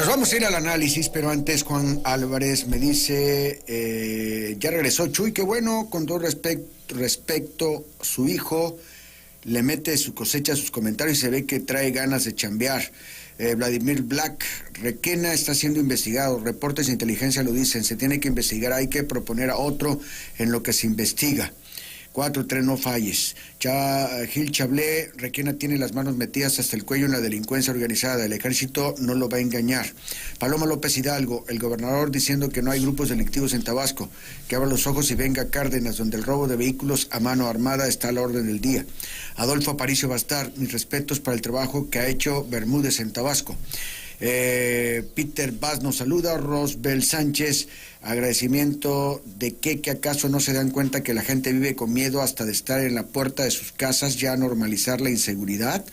Nos vamos a ir al análisis, pero antes Juan Álvarez me dice, ya regresó Chuy, qué bueno, con todo respecto, su hijo le mete su cosecha a sus comentarios y se ve que trae ganas de chambear. Vladimir Black, Requena está siendo investigado, reportes de inteligencia lo dicen, se tiene que investigar, hay que proponer a otro en lo que se investiga. 4-3, no falles. Gil Chablé, Requena tiene las manos metidas hasta el cuello en la delincuencia organizada. El ejército no lo va a engañar. Paloma López Hidalgo, el gobernador diciendo que no hay grupos delictivos en Tabasco. Que abra los ojos y venga Cárdenas, donde el robo de vehículos a mano armada está a la orden del día. Adolfo Aparicio Bastar, mis respetos para el trabajo que ha hecho Bermúdez en Tabasco. Peter Vaz nos saluda. Rosbel Sánchez, agradecimiento de que acaso no se dan cuenta que la gente vive con miedo hasta de estar en la puerta de sus casas, ya normalizar la inseguridad.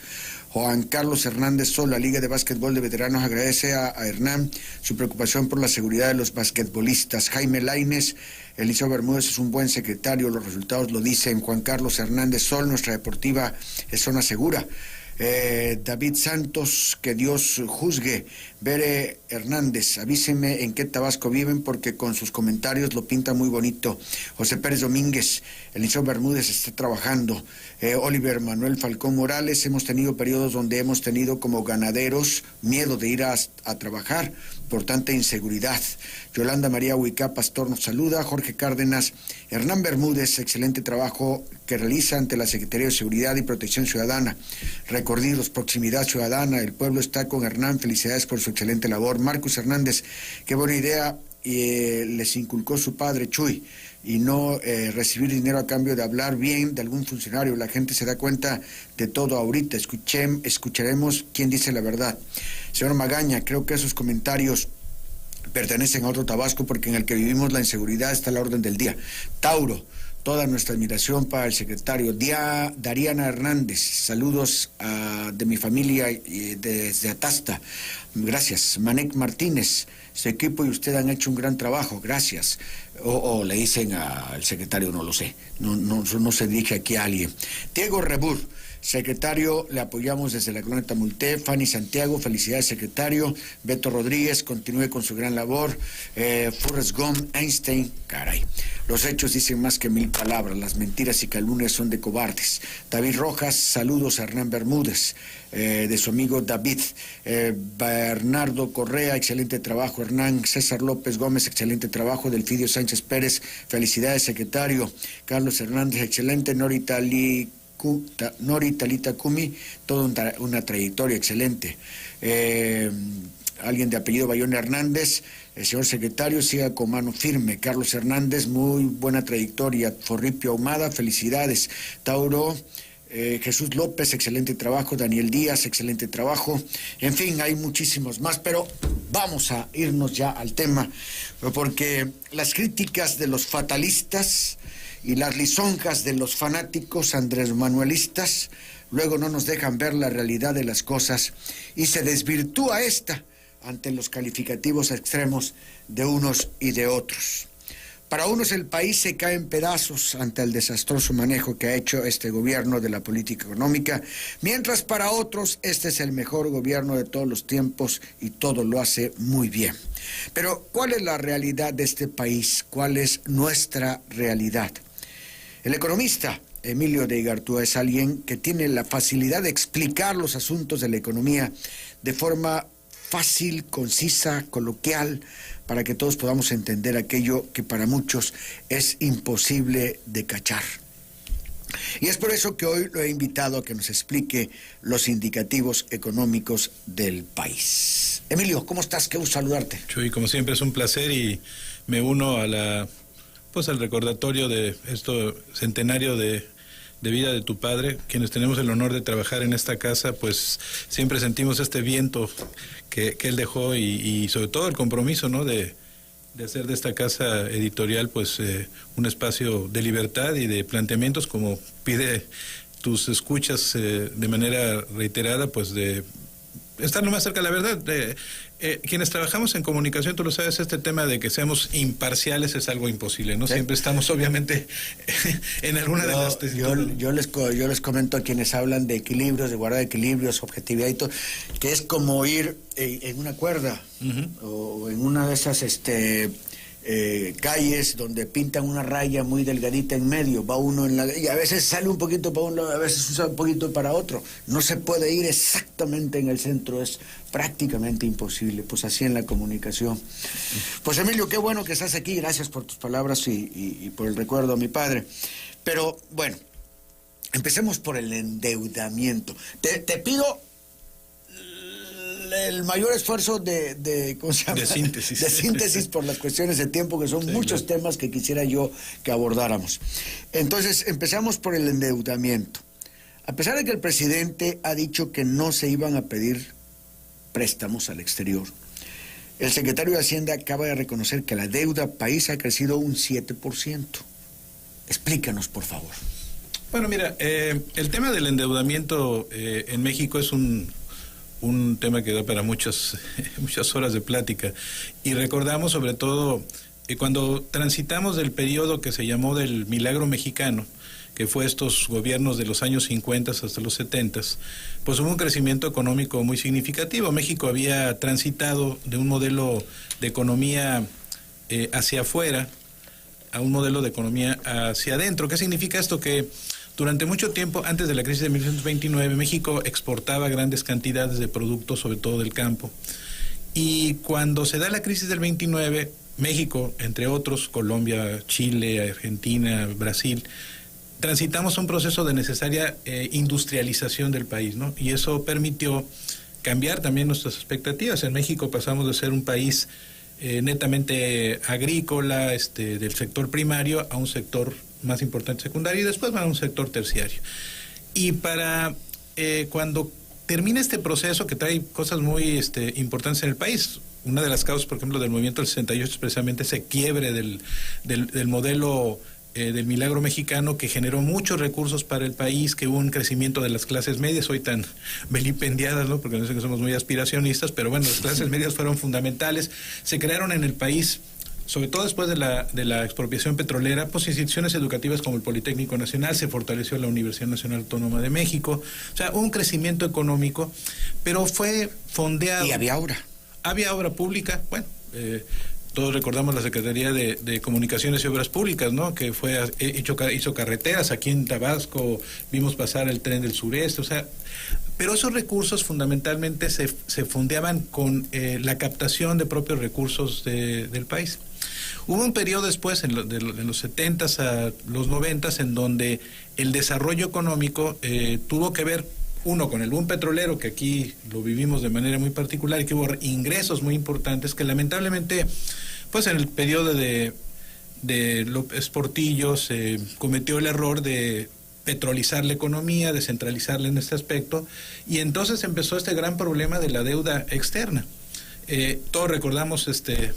Juan Carlos Hernández Sol, la Liga de Básquetbol de Veteranos agradece a Hernán su preocupación por la seguridad de los basquetbolistas. Jaime Lainez, Eliseo Bermúdez es un buen secretario, los resultados lo dicen. Juan Carlos Hernández Sol, nuestra deportiva es zona segura. David Santos, que Dios juzgue. Bere Hernández, avíseme en qué Tabasco viven porque con sus comentarios lo pinta muy bonito. José Pérez Domínguez, Eliseo Bermúdez está trabajando. Oliver Manuel Falcón Morales, hemos tenido periodos donde hemos tenido como ganaderos miedo de ir a trabajar por tanta inseguridad. Yolanda María Huicá Pastor nos saluda. Jorge Cárdenas, Hernán Bermúdez, excelente trabajo que realiza ante la Secretaría de Seguridad y Protección Ciudadana. Recorridos, proximidad ciudadana, el pueblo está con Hernán, felicidades por su excelente labor. Marcus Hernández, qué buena idea les inculcó su padre Chuy, y no recibir dinero a cambio de hablar bien de algún funcionario. La gente se da cuenta de todo ahorita. Escucharemos quién dice la verdad. Señor Magaña, creo que esos comentarios pertenecen a otro Tabasco porque en el que vivimos la inseguridad está a la orden del día. Tauro, toda nuestra admiración para el secretario. Dariana Hernández, saludos de mi familia desde Atasta. Gracias. Manek Martínez, su equipo y usted han hecho un gran trabajo, gracias. O le dicen al secretario, no lo sé, no se dirige aquí a alguien. Diego Rebur, secretario, le apoyamos desde la colonia Tamulté. Fanny Santiago, felicidades secretario. Beto Rodríguez, continúe con su gran labor. Forrest Gump, Einstein, caray. Los hechos dicen más que 1000 palabras, las mentiras y calumnias son de cobardes. David Rojas, saludos a Hernán Bermúdez, de su amigo David. Bernardo Correa, excelente trabajo Hernán. César López Gómez, excelente trabajo. Delfidio Sánchez Pérez, felicidades secretario. Carlos Hernández, excelente. Nori Talita Kumi, toda una trayectoria excelente. Alguien de apellido Bayón Hernández, el señor secretario, siga con mano firme. Carlos Hernández, muy buena trayectoria. Forripio Ahumada, felicidades. Tauro, Jesús López, excelente trabajo. Daniel Díaz, excelente trabajo. En fin, hay muchísimos más, pero vamos a irnos ya al tema, porque las críticas de los fatalistas y las lisonjas de los fanáticos andrés manuelistas luego no nos dejan ver la realidad de las cosas y se desvirtúa esta ante los calificativos extremos de unos y de otros. Para unos el país se cae en pedazos ante el desastroso manejo que ha hecho este gobierno de la política económica, mientras para otros este es el mejor gobierno de todos los tiempos y todo lo hace muy bien. Pero ¿cuál es la realidad de este país? ¿Cuál es nuestra realidad? El economista Emilio de Igartúa es alguien que tiene la facilidad de explicar los asuntos de la economía de forma fácil, concisa, coloquial, para que todos podamos entender aquello que para muchos es imposible de cachar. Y es por eso que hoy lo he invitado a que nos explique los indicativos económicos del país. Emilio, ¿cómo estás? Qué gusto saludarte. Chuy, como siempre es un placer y me uno a al recordatorio de esto centenario de vida de tu padre. Quienes tenemos el honor de trabajar en esta casa, pues siempre sentimos este viento que él dejó y sobre todo el compromiso, ¿no?, de hacer de esta casa editorial pues un espacio de libertad y de planteamientos, como pide tus escuchas de manera reiterada, pues de estar lo más cerca de la verdad. Quienes trabajamos en comunicación, tú lo sabes, este tema de que seamos imparciales es algo imposible, ¿no? Sí. Siempre estamos, obviamente, en alguna de las... Yo les comento a quienes hablan de equilibrios, de guardar equilibrios, objetividad y todo, que es como ir en una cuerda, o en una de esas calles donde pintan una raya muy delgadita en medio, va uno y a veces sale un poquito para un lado, a veces usa un poquito para otro, no se puede ir exactamente en el centro, es prácticamente imposible. Pues así en la comunicación. Pues Emilio, qué bueno que estás aquí, gracias por tus palabras y por el recuerdo a mi padre. Pero bueno, empecemos por el endeudamiento. Te pido el mayor esfuerzo de síntesis. De síntesis por las cuestiones de tiempo, que son muchos temas que quisiera yo que abordáramos. Entonces, empezamos por el endeudamiento. A pesar de que el presidente ha dicho que no se iban a pedir préstamos al exterior, el secretario de Hacienda acaba de reconocer que la deuda país ha crecido un 7%. Explícanos, por favor. Bueno, mira, el tema del endeudamiento en México es un tema que da para muchas horas de plática, y recordamos sobre todo cuando transitamos del periodo que se llamó del milagro mexicano, que fue estos gobiernos de los años 50 hasta los 70, pues hubo un crecimiento económico muy significativo. México había transitado de un modelo de economía hacia afuera a un modelo de economía hacia adentro. ¿Qué significa esto? Que durante mucho tiempo, antes de la crisis de 1929, México exportaba grandes cantidades de productos, sobre todo del campo. Y cuando se da la crisis del 29, México, entre otros, Colombia, Chile, Argentina, Brasil, transitamos un proceso de necesaria industrialización del país, ¿no? Y eso permitió cambiar también nuestras expectativas. En México pasamos de ser un país netamente agrícola, del sector primario, a un sector más importante secundario, y después van a un sector terciario. Y para cuando termina este proceso, que trae cosas muy importantes en el país, una de las causas, por ejemplo, del movimiento del 68 es precisamente ese quiebre del modelo del milagro mexicano, que generó muchos recursos para el país, que hubo un crecimiento de las clases medias, hoy tan vilipendiadas, ¿no? Porque no sé que somos muy aspiracionistas, pero bueno, las clases medias fueron fundamentales. Se crearon en el país, sobre todo después de la expropiación petrolera, pues instituciones educativas como el Politécnico Nacional, se fortaleció la Universidad Nacional Autónoma de México, o sea, un crecimiento económico, pero fue fondeado. Y había obra. Había obra pública, bueno, todos recordamos la Secretaría de Comunicaciones y Obras Públicas, ¿no? Que hizo carreteras. Aquí en Tabasco vimos pasar el Tren del Sureste, o sea, pero esos recursos fundamentalmente se fondeaban con la captación de propios recursos del país. Hubo un periodo después, en los 70s a los 90s, en donde el desarrollo económico tuvo que ver, uno, con el boom petrolero, que aquí lo vivimos de manera muy particular, y que hubo ingresos muy importantes que lamentablemente, pues en el periodo de López Portillo se cometió el error de petrolizar la economía, de centralizarla en este aspecto, y entonces empezó este gran problema de la deuda externa. Todos recordamos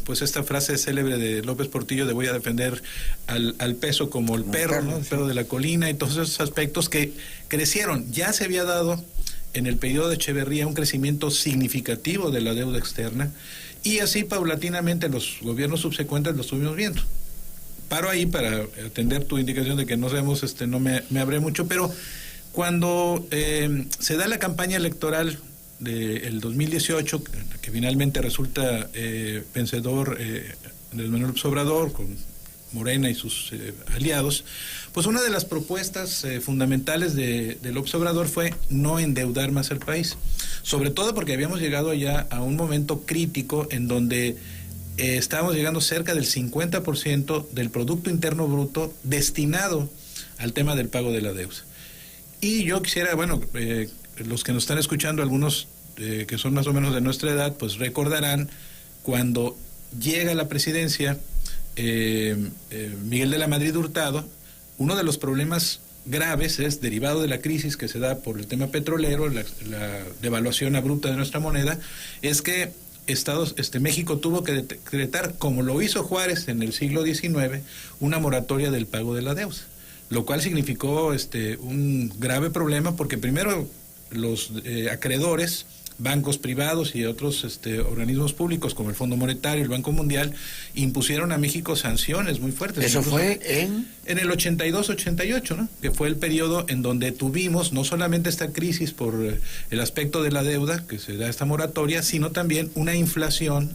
pues esta frase célebre de López Portillo de voy a defender al peso como el perro, ¿no? El perro de la colina, y todos esos aspectos que crecieron. Ya se había dado en el periodo de Echeverría un crecimiento significativo de la deuda externa, y así paulatinamente los gobiernos subsecuentes lo estuvimos viendo. Paro ahí para atender tu indicación de que no sabemos, no me habré mucho, pero cuando se da la campaña electoral del 2018, que finalmente resulta vencedor del Manuel López Obrador con Morena y sus aliados, pues una de las propuestas fundamentales de López Obrador fue no endeudar más al país, sobre todo porque habíamos llegado ya a un momento crítico en donde estábamos llegando cerca del 50% del Producto Interno Bruto destinado al tema del pago de la deuda. Y yo quisiera, bueno, los que nos están escuchando, algunos que son más o menos de nuestra edad, pues recordarán cuando llega a la presidencia Miguel de la Madrid Hurtado. Uno de los problemas graves es derivado de la crisis que se da por el tema petrolero, la devaluación abrupta de nuestra moneda, es que México tuvo que decretar, como lo hizo Juárez en el siglo XIX, una moratoria del pago de la deuda, lo cual significó un grave problema, porque primero los acreedores bancos privados y otros organismos públicos como el Fondo Monetario, el Banco Mundial, impusieron a México sanciones muy fuertes. ¿Eso fue en el 82-88, ¿no? Que fue el periodo en donde tuvimos no solamente esta crisis por el aspecto de la deuda, que se da esta moratoria, sino también una inflación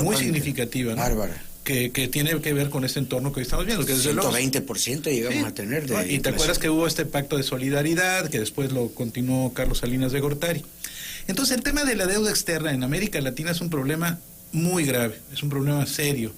muy significativa, ¿no? Bárbara. Que tiene que ver con este entorno que hoy estamos viendo, que desde 120% llegamos a tener de y te acuerdas que hubo este pacto de solidaridad, que después lo continuó Carlos Salinas de Gortari. Entonces el tema de la deuda externa en América Latina es un problema muy grave, es un problema serio.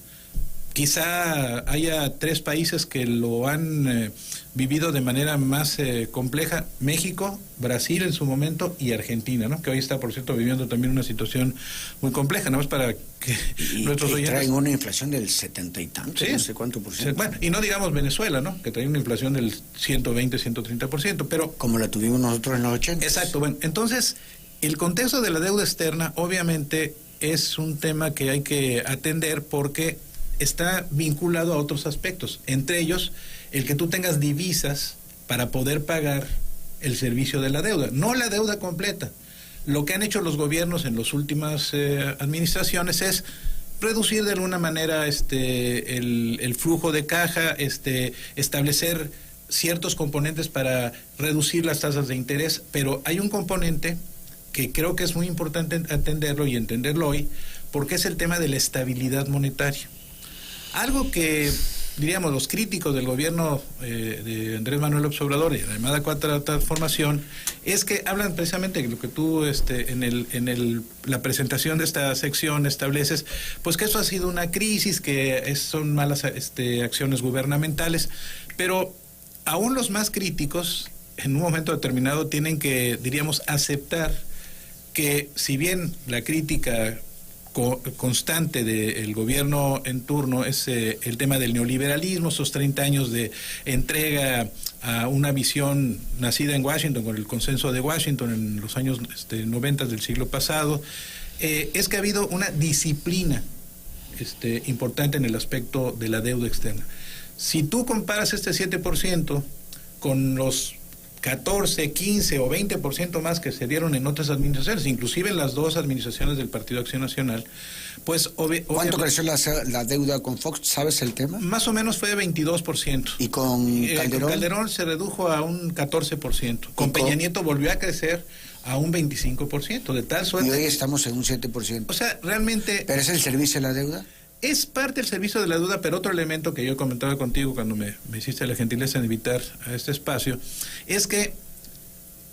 Quizá haya 3 países que lo han vivido de manera más compleja: México, Brasil en su momento y Argentina, ¿no? Que hoy está, por cierto, viviendo también una situación muy compleja, nada más para que nuestros oyentes... traen una inflación del 70 y tanto, sí, no sé cuánto por ciento. Bueno, y no digamos Venezuela, ¿no? Que trae una inflación del 120, 130%, pero... Como la tuvimos nosotros en los 80. Exacto, bueno, entonces, el contexto de la deuda externa obviamente es un tema que hay que atender porque está vinculado a otros aspectos, entre ellos el que tú tengas divisas para poder pagar el servicio de la deuda, no la deuda completa. Lo que han hecho los gobiernos en las últimas administraciones es reducir de alguna manera el flujo de caja, establecer ciertos componentes para reducir las tasas de interés, pero hay un componente que creo que es muy importante atenderlo y entenderlo hoy, porque es el tema de la estabilidad monetaria. Algo que, diríamos, los críticos del gobierno de Andrés Manuel López Obrador y la llamada Cuarta Transformación, es que hablan precisamente de lo que tú la presentación de esta sección estableces, pues que eso ha sido una crisis, que son malas acciones gubernamentales, pero aún los más críticos, en un momento determinado, tienen que, diríamos, aceptar que si bien la crítica constante del gobierno en turno es el tema del neoliberalismo, esos 30 años de entrega a una visión nacida en Washington, con el consenso de Washington en los años 90 del siglo pasado, es que ha habido una disciplina importante en el aspecto de la deuda externa. Si tú comparas este 7% con los 14, 15 o 20% más que se dieron en otras administraciones, inclusive en las 2 administraciones del Partido Acción Nacional, pues... ¿Cuánto creció la deuda con Fox? ¿Sabes el tema? Más o menos fue de 22%. ¿Y con Calderón? Con Calderón se redujo a un 14%. Con Peña Nieto volvió a crecer a un 25%, de tal suerte... Y hoy estamos en un 7%. O sea, realmente... ¿Pero es el servicio de la deuda? Es parte del servicio de la deuda, pero otro elemento que yo comentaba contigo cuando me hiciste la gentileza de invitar a este espacio, es que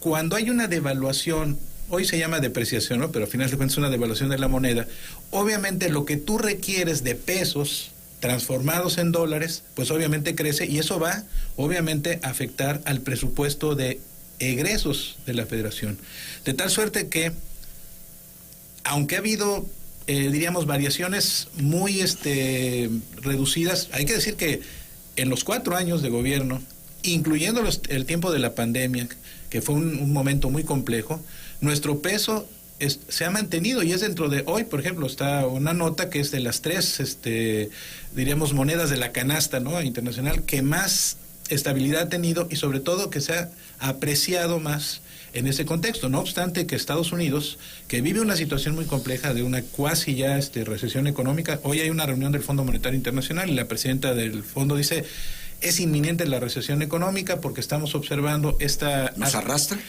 cuando hay una devaluación, hoy se llama depreciación, ¿no? Pero al final de cuentas es una devaluación de la moneda, obviamente lo que tú requieres de pesos transformados en dólares, pues obviamente crece, y eso va obviamente a afectar al presupuesto de egresos de la Federación. De tal suerte que, aunque ha habido... diríamos, variaciones muy reducidas. Hay que decir que en los 4 años de gobierno, incluyendo el tiempo de la pandemia, que fue un momento muy complejo, nuestro peso se ha mantenido, y es dentro de hoy, por ejemplo, está una nota que es de las 3, diríamos, monedas de la canasta, ¿no?, internacional, que más estabilidad ha tenido, y sobre todo que se ha apreciado más en ese contexto. No obstante que Estados Unidos, que vive una situación muy compleja de una cuasi ya recesión económica, hoy hay una reunión del Fondo Monetario Internacional y la presidenta del fondo dice, es inminente la recesión económica porque estamos observando esta... ¿Nos arrastra?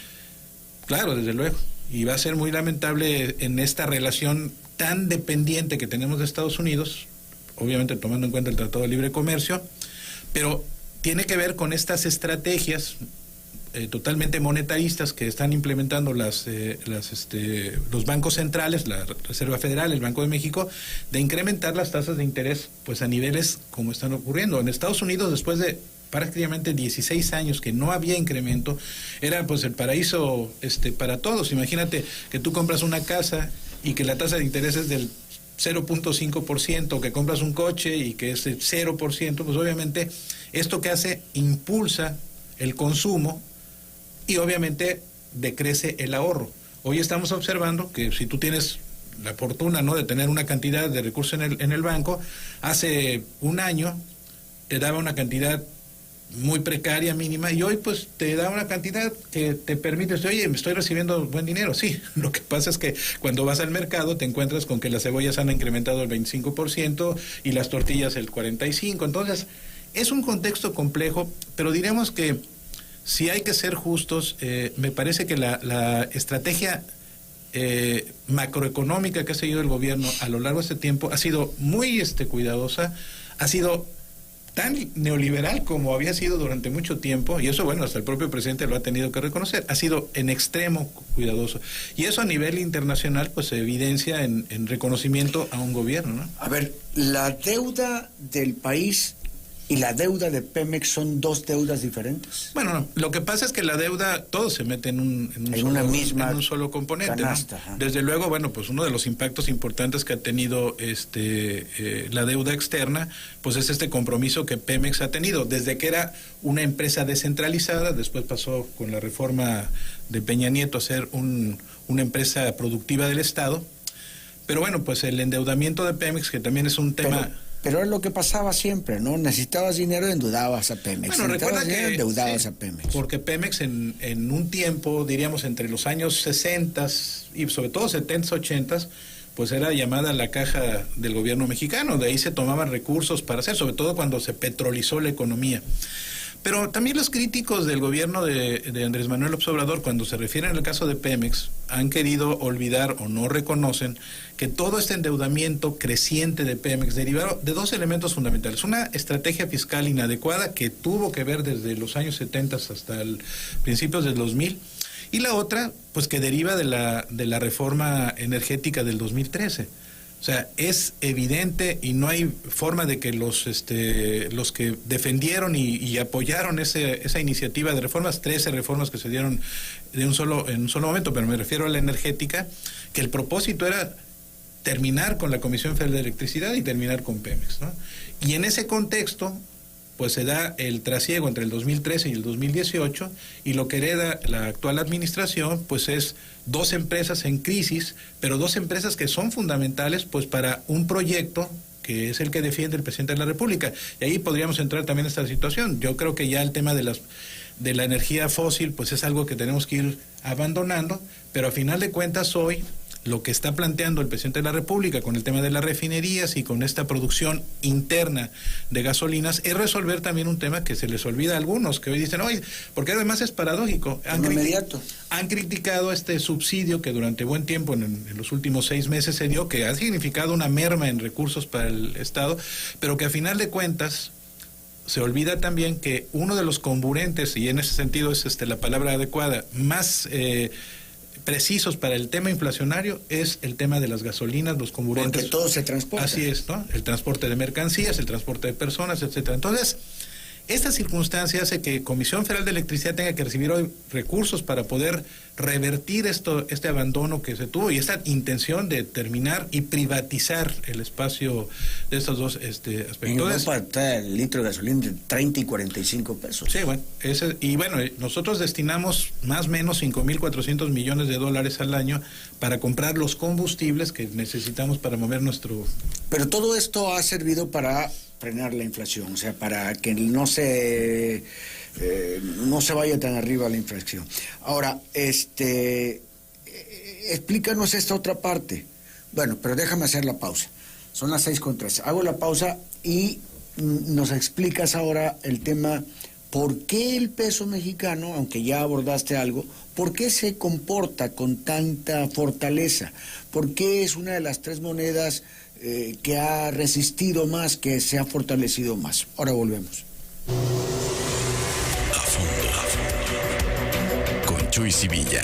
Claro, desde luego, y va a ser muy lamentable en esta relación tan dependiente que tenemos de Estados Unidos, obviamente tomando en cuenta el Tratado de Libre Comercio, pero tiene que ver con estas estrategias totalmente monetaristas que están implementando los bancos centrales, la Reserva Federal, el Banco de México, de incrementar las tasas de interés pues a niveles como están ocurriendo. En Estados Unidos, después de prácticamente 16 años que no había incremento, era pues el paraíso para todos. Imagínate que tú compras una casa y que la tasa de interés es del 0.5%, que compras un coche y que es el 0%, pues obviamente esto que hace, impulsa el consumo y obviamente decrece el ahorro. Hoy estamos observando que si tú tienes la fortuna, ¿no?, de tener una cantidad de recursos en el banco, hace un año te daba una cantidad muy precaria, mínima, y hoy pues te da una cantidad que te permite, oye, me estoy recibiendo buen dinero. Sí, lo que pasa es que cuando vas al mercado te encuentras con que las cebollas han incrementado el 25% y las tortillas el 45%. Entonces, es un contexto complejo, pero diremos que si hay que ser justos, me parece que la estrategia macroeconómica que ha seguido el gobierno a lo largo de este tiempo ha sido muy cuidadosa, ha sido tan neoliberal como había sido durante mucho tiempo, y eso, bueno, hasta el propio presidente lo ha tenido que reconocer, ha sido en extremo cuidadoso. Y eso a nivel internacional, pues se evidencia en reconocimiento a un gobierno, ¿no? A ver, la deuda del país y la deuda de Pemex son dos deudas diferentes. Bueno, no, lo que pasa es que la deuda, todo se mete en un solo componente, canasta, ¿no? Desde luego, bueno, pues uno de los impactos importantes que ha tenido la deuda externa, pues es este compromiso que Pemex ha tenido, desde que era una empresa descentralizada, después pasó con la reforma de Peña Nieto a ser una empresa productiva del Estado. Pero bueno, pues el endeudamiento de Pemex, que también es un tema... Pero es lo que pasaba siempre, ¿no? Necesitabas dinero y endeudabas a Pemex. Bueno, recuerda que endeudabas a Pemex. Porque Pemex en un tiempo, diríamos entre los años 60 y sobre todo 70, 80, pues era llamada la caja del gobierno mexicano. De ahí se tomaban recursos para hacer, sobre todo cuando se petrolizó la economía. Pero también los críticos del gobierno de Andrés Manuel López Obrador, cuando se refieren al caso de Pemex, han querido olvidar o no reconocen que todo este endeudamiento creciente de Pemex derivado de dos elementos fundamentales. Una estrategia fiscal inadecuada que tuvo que ver desde los años 70 hasta principios del 2000, y la otra, pues que deriva de la reforma energética del 2013. O sea, es evidente y no hay forma de que los que defendieron y apoyaron esa iniciativa de reformas, 13 reformas que se dieron en un solo momento, pero me refiero a la energética, que el propósito era terminar con la Comisión Federal de Electricidad y terminar con Pemex, ¿no? Y en ese contexto, pues se da el trasiego entre el 2013 y el 2018, y lo que hereda la actual administración, pues es dos empresas en crisis, pero dos empresas que son fundamentales, pues para un proyecto que es el que defiende el presidente de la República. Y ahí podríamos entrar también en esta situación. Yo creo que ya el tema de la energía fósil, pues es algo que tenemos que ir abandonando, pero a final de cuentas hoy lo que está planteando el presidente de la República con el tema de las refinerías y con esta producción interna de gasolinas es resolver también un tema que se les olvida a algunos, que hoy dicen, oye, porque además es paradójico. Han criticado este subsidio que durante buen tiempo, en los últimos 6 meses se dio, que ha significado una merma en recursos para el Estado, pero que a final de cuentas se olvida también que uno de los comburentes, y en ese sentido es la palabra adecuada, más precisos para el tema inflacionario es el tema de las gasolinas, los combustibles. Porque todo se transporta. Así es, ¿no? El transporte de mercancías, el transporte de personas, etcétera. Entonces, esta circunstancia hace que Comisión Federal de Electricidad tenga que recibir hoy recursos para poder revertir este abandono que se tuvo y esta intención de terminar y privatizar el espacio de estos dos aspectos. Para el litro de gasolina de 30 y 45 pesos. Sí, bueno, nosotros destinamos más o menos 5.400 millones de dólares al año para comprar los combustibles que necesitamos para mover nuestro... Pero todo esto ha servido para frenar la inflación, o sea, para que no se vaya tan arriba la inflación. Ahora, explícanos esta otra parte. Bueno, pero déjame hacer la pausa. Son las 6:13. Hago la pausa y nos explicas ahora el tema, ¿por qué el peso mexicano, aunque ya abordaste algo, por qué se comporta con tanta fortaleza? ¿Por qué es una de las 3 monedas que ha resistido más, que se ha fortalecido más? Ahora volvemos. A fondo. Con Chuy Sevilla.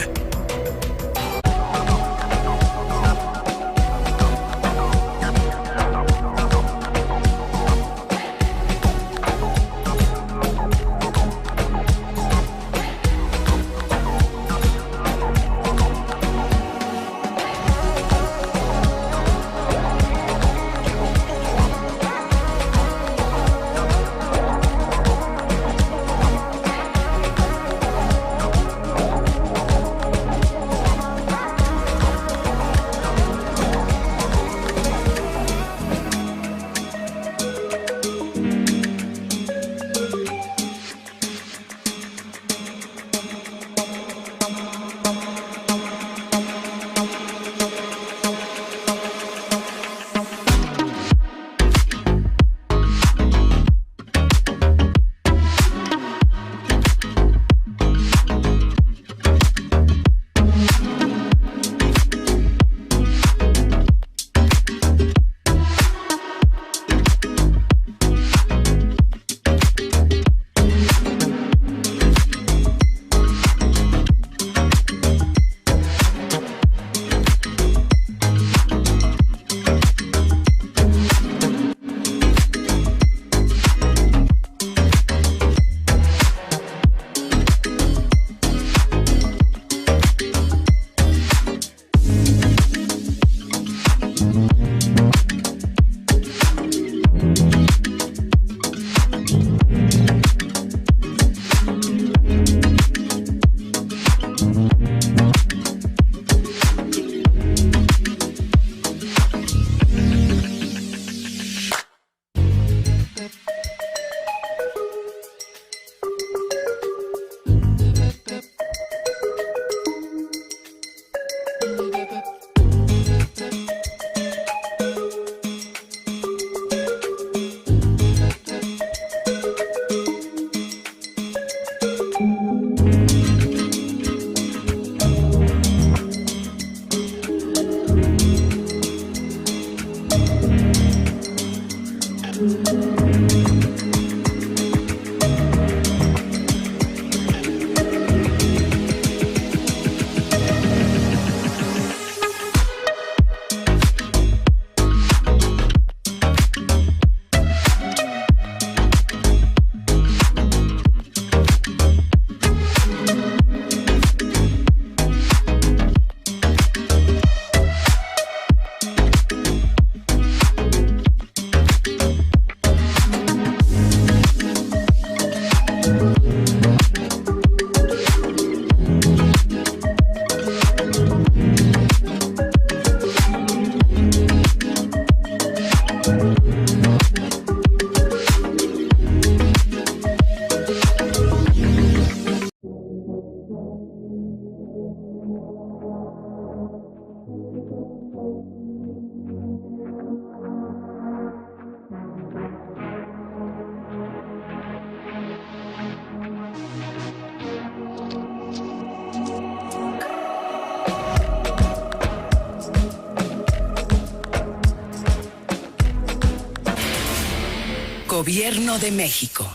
Gobierno de México.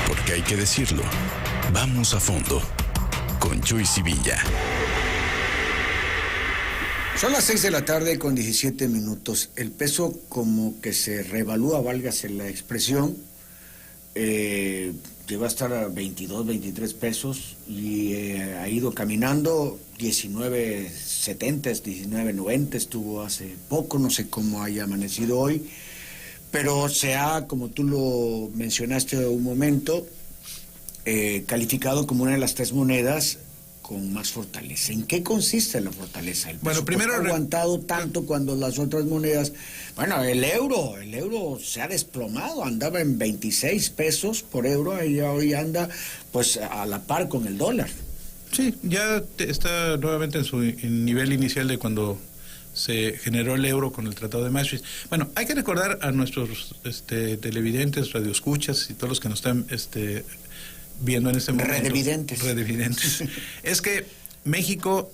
Porque hay que decirlo. Vamos a fondo con Chuy Sevilla. Son las 6 de la tarde con 17 minutos. El peso como que se revalúa, válgase la expresión, llegó a estar a 22, 23 pesos y ha ido caminando 19.70, 19.90 estuvo hace poco, no sé cómo haya amanecido hoy, pero se ha, como tú lo mencionaste un momento, calificado como una de las 3 monedas con más fortaleza. ¿En qué consiste la fortaleza? El Bueno, peso primero ha aguantado tanto cuando las otras monedas, bueno, el euro se ha desplomado, andaba en 26 pesos por euro y hoy anda pues a la par con el dólar. Sí, ya está nuevamente en su nivel inicial de cuando se generó el euro con el Tratado de Maastricht. Bueno, hay que recordar a nuestros televidentes, radioescuchas y todos los que nos están viendo en este momento. Redevidentes. Es que México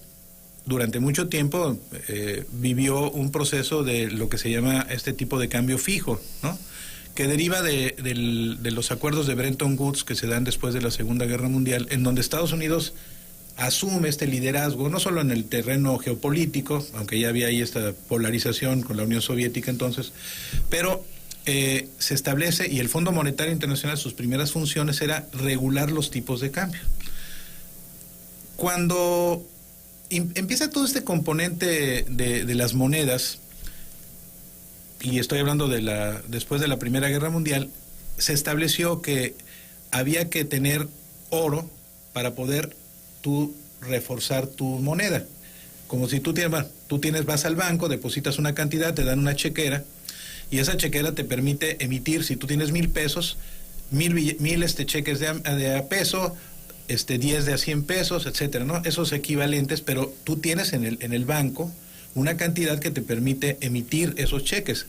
durante mucho tiempo vivió un proceso de lo que se llama este tipo de cambio fijo, ¿no? Que deriva de los acuerdos de Bretton Woods que se dan después de la Segunda Guerra Mundial, en donde Estados Unidos asume este liderazgo, no solo en el terreno geopolítico, aunque ya había ahí esta polarización con la Unión Soviética entonces, pero se establece, y el Fondo Monetario Internacional, sus primeras funciones era regular los tipos de cambio. Cuando empieza todo este componente de las monedas, y estoy hablando después de la Primera Guerra Mundial, se estableció que había que tener oro para poder tú reforzar tu moneda. Como si tú vas al banco, depositas una cantidad, te dan una chequera, y esa chequera te permite emitir, si tú tienes 1,000 pesos, 1,000 cheques de a peso, 10 de a 100 pesos, etcétera, ¿no? Esos equivalentes, pero tú tienes en el banco una cantidad que te permite emitir esos cheques.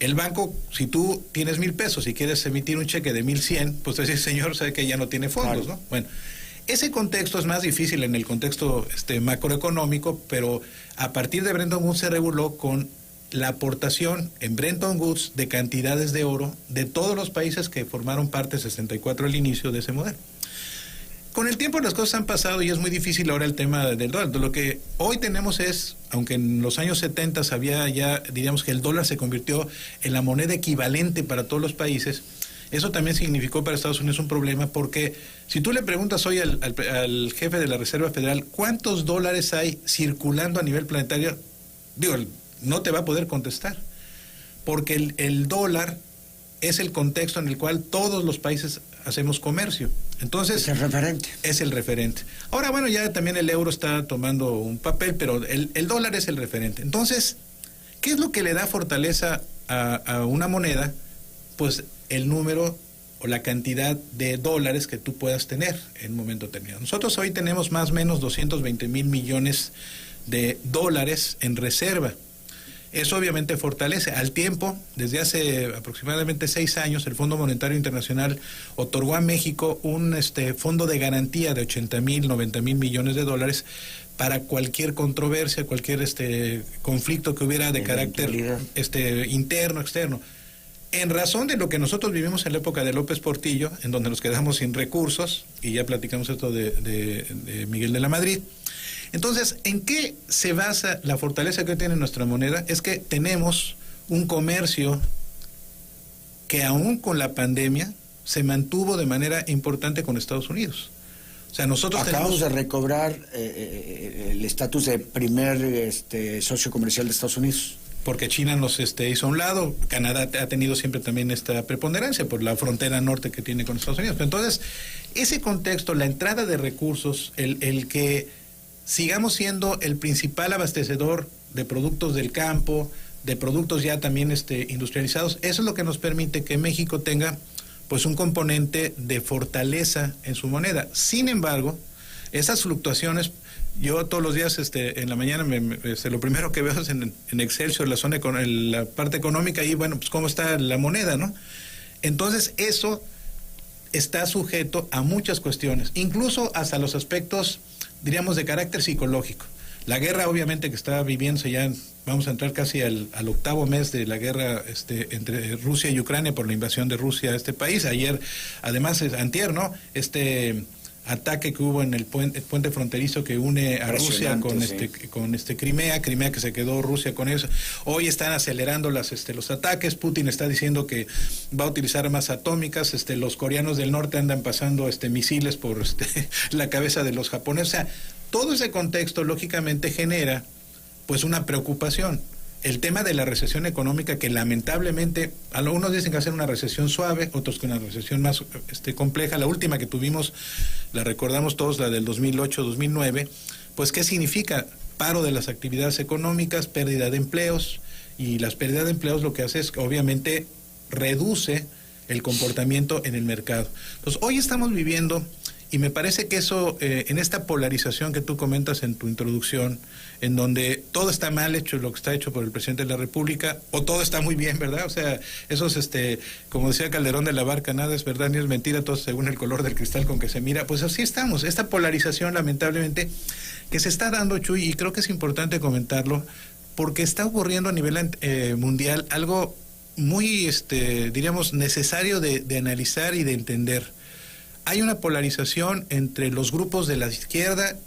El banco, si tú tienes 1,000 pesos y quieres emitir un cheque de 1,100, pues te dice, señor, sabe que ya no tiene fondos, claro, ¿no? Bueno, ese contexto es más difícil en el contexto macroeconómico, pero a partir de Bretton Woods se reguló con la aportación en Bretton Woods de cantidades de oro de todos los países que formaron parte 64 al inicio de ese modelo. Con el tiempo las cosas han pasado y es muy difícil ahora el tema del dólar. Lo que hoy tenemos es, aunque en los años 70 había ya, diríamos que el dólar se convirtió en la moneda equivalente para todos los países, eso también significó para Estados Unidos un problema, porque si tú le preguntas hoy al jefe de la Reserva Federal cuántos dólares hay circulando a nivel planetario, no te va a poder contestar, porque el dólar es el contexto en el cual todos los países hacemos comercio. Entonces, es el referente. Ahora, bueno, ya también el euro está tomando un papel, pero el dólar es el referente. Entonces, ¿qué es lo que le da fortaleza a una moneda? Pues el número o la cantidad de dólares que tú puedas tener en un momento determinado. Nosotros hoy tenemos más o menos 220,000 millones de dólares en reserva. Eso obviamente fortalece. Al tiempo, desde hace aproximadamente 6 años, el Fondo Monetario Internacional otorgó a México un fondo de garantía de 80,000, 90,000 millones de dólares para cualquier controversia, cualquier conflicto que hubiera de carácter interno, externo. En razón de lo que nosotros vivimos en la época de López Portillo, en donde nos quedamos sin recursos, y ya platicamos esto de Miguel de la Madrid. Entonces, ¿en qué se basa la fortaleza que tiene nuestra moneda? Es que tenemos un comercio que aún con la pandemia se mantuvo de manera importante con Estados Unidos. O sea, nosotros acabamos de recobrar el estatus de primer socio comercial de Estados Unidos. Porque China nos hizo a un lado, Canadá ha tenido siempre también esta preponderancia por la frontera norte que tiene con Estados Unidos. Pero entonces, ese contexto, la entrada de recursos, el que sigamos siendo el principal abastecedor de productos del campo, de productos ya también industrializados, eso es lo que nos permite que México tenga pues un componente de fortaleza en su moneda. Sin embargo, esas fluctuaciones, yo todos los días en la mañana lo primero que veo es en Excelsior, la parte económica, y bueno, pues cómo está la moneda, ¿no? Entonces eso está sujeto a muchas cuestiones, incluso hasta los aspectos, diríamos, de carácter psicológico. La guerra obviamente que está viviéndose ya, vamos a entrar casi al 8º mes de la guerra entre Rusia y Ucrania por la invasión de Rusia a este país. Ayer, además, antier, ¿no? Ataque que hubo en el puente fronterizo que une a Rusia con Crimea que se quedó Rusia con eso. Hoy están acelerando los ataques. Putin está diciendo que va a utilizar armas atómicas. Los coreanos del norte andan pasando misiles por la cabeza de los japoneses. O sea, todo ese contexto lógicamente genera pues una preocupación. El tema de la recesión económica, que lamentablemente, algunos dicen que va a ser una recesión suave, otros que una recesión más compleja. La última que tuvimos, la recordamos todos, la del 2008-2009, pues ¿qué significa? Paro de las actividades económicas, pérdida de empleos, y las pérdidas de empleos lo que hace es que obviamente reduce el comportamiento en el mercado. Entonces, hoy estamos viviendo, y me parece que eso, en esta polarización que tú comentas en tu introducción, en donde todo está mal hecho lo que está hecho por el presidente de la República, o todo está muy bien, ¿verdad? O sea, esos, como decía Calderón de la Barca, nada es verdad ni es mentira, todo según el color del cristal con que se mira. Pues así estamos, esta polarización lamentablemente que se está dando, Chuy, y creo que es importante comentarlo, porque está ocurriendo a nivel mundial algo muy, diríamos, necesario de analizar y de entender. Hay una polarización entre los grupos de la izquierda